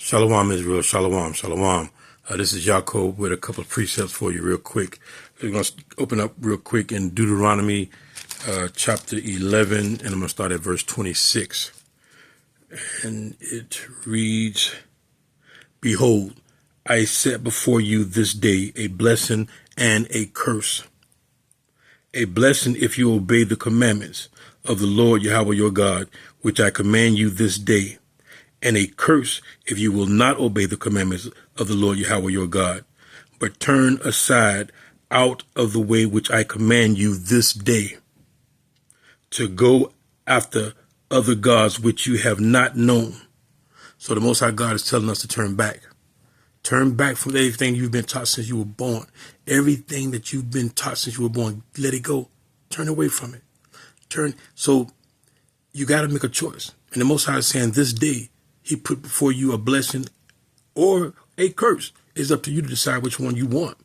Shalom, Israel. Shalom, shalom. This is Yaakov with a couple of precepts for you real quick. We're going to open up real quick in Deuteronomy chapter 11, and I'm going to start at verse 26. And it reads, "Behold, I set before you this day a blessing and a curse. A blessing if you obey the commandments of the Lord Yahweh your God, which I command you this day. And a curse if you will not obey the commandments of the Lord Yahweh your God, but turn aside out of the way which I command you this day, to go after other gods which you have not known." So the Most High God is telling us to turn back. Turn back from everything you've been taught since you were born. Everything that you've been taught since you were born, let it go. Turn away from it. So you got to make a choice. And the Most High is saying this day, He put before you a blessing or a curse. It's up to you to decide which one you want.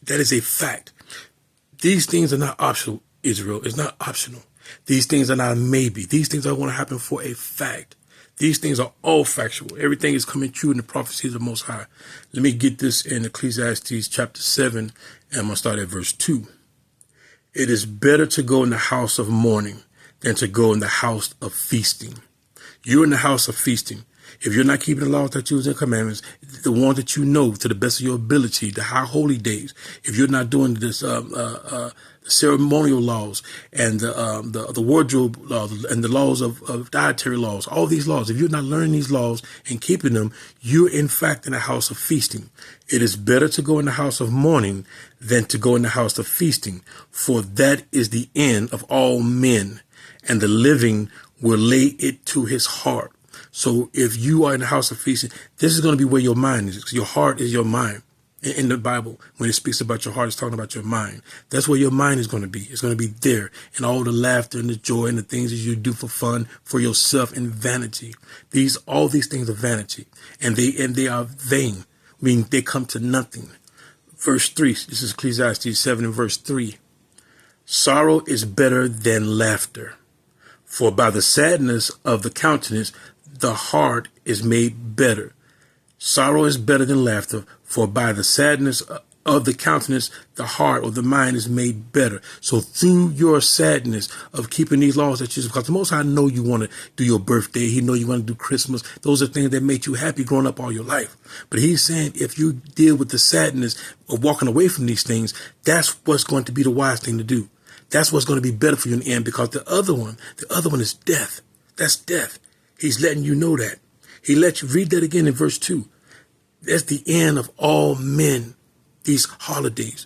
That is a fact. These things are not optional, Israel. It's not optional. These things are not a maybe. These things are going to happen for a fact. These things are all factual. Everything is coming true in the prophecies of the Most High. Let me get this in Ecclesiastes chapter 7, and I'm going to start at verse 2. "It is better to go in the house of mourning than to go in the house of feasting." You're in the house of feasting. If you're not keeping the laws, statutes, and commandments, the ones that you know to the best of your ability, the high holy days, if you're not doing this, the ceremonial laws and the wardrobe laws and the laws of dietary laws, all these laws, if you're not learning these laws and keeping them, you're in fact in the house of feasting. "It is better to go in the house of mourning than to go in the house of feasting, for that is the end of all men, and the living will lay it to his heart." So if you are in the house of feasting, this is going to be where your mind is, because your heart is your mind. In the Bible, when it speaks about your heart, it's talking about your mind. That's where your mind is going to be. It's going to be there, and all the laughter and the joy and the things that you do for fun, for yourself, and vanity. All these things are vanity, and they are vain. I mean, they come to nothing. Verse 3, this is Ecclesiastes 7 and verse 3. "Sorrow is better than laughter, for by the sadness of the countenance, the heart is made better." Sorrow is better than laughter, for by the sadness of the countenance, the heart or the mind is made better. So through your sadness of keeping these laws that because the Most High know you want to do your birthday, He know you want to do Christmas. Those are things that made you happy growing up all your life. But He's saying if you deal with the sadness of walking away from these things, that's what's going to be the wise thing to do. That's what's going to be better for you in the end, because the other one is death. That's death. He's letting you know that. He let you read that again in verse 2. That's the end of all men. These holidays,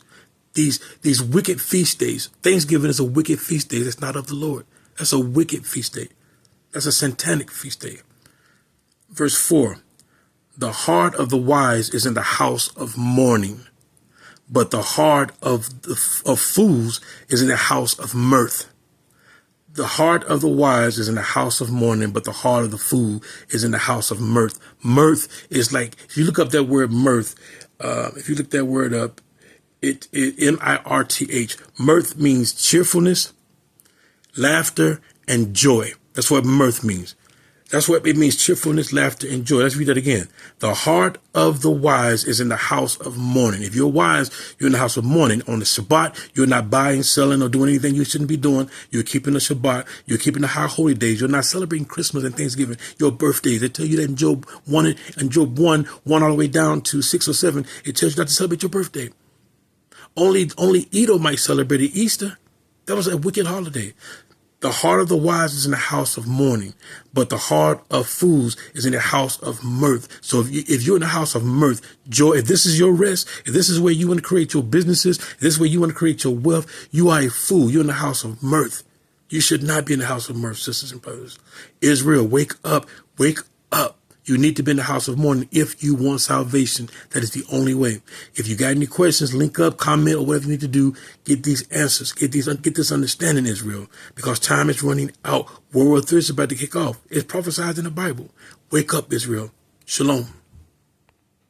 these wicked feast days. Thanksgiving is a wicked feast day. That's not of the Lord. That's a wicked feast day. That's a satanic feast day. Verse 4. "The heart of the wise is in the house of mourning, but the heart of fools is in the house of mirth." The heart of the wise is in the house of mourning, but the heart of the fool is in the house of mirth. Mirth is like, if you look up that word mirth, if you look that word up, it M-I-R-T-H. Mirth means cheerfulness, laughter, and joy. That's what mirth means. That's what it means, cheerfulness, laughter, and joy. Let's read that again. "The heart of the wise is in the house of mourning." If you're wise, you're in the house of mourning. On the Shabbat, you're not buying, selling, or doing anything you shouldn't be doing. You're keeping the Shabbat. You're keeping the high holy days. You're not celebrating Christmas and Thanksgiving, your birthdays. They tell you that in Job 1 and Job 1 all the way down to 6 or 7, it tells you not to celebrate your birthday. Only Edom might celebrate Easter. That was a wicked holiday. "The heart of the wise is in the house of mourning, but the heart of fools is in the house of mirth." So if you're in the house of mirth, joy, if this is your rest, if this is where you want to create your businesses, if this is where you want to create your wealth, you are a fool. You're in the house of mirth. You should not be in the house of mirth, sisters and brothers. Israel, wake up, wake up. You need to be in the house of mourning if you want salvation. That is the only way. If you got any questions, link up, comment, or whatever you need to do. Get these answers. Get this understanding, Israel, because time is running out. World War III is about to kick off. It's prophesied in the Bible. Wake up, Israel. Shalom.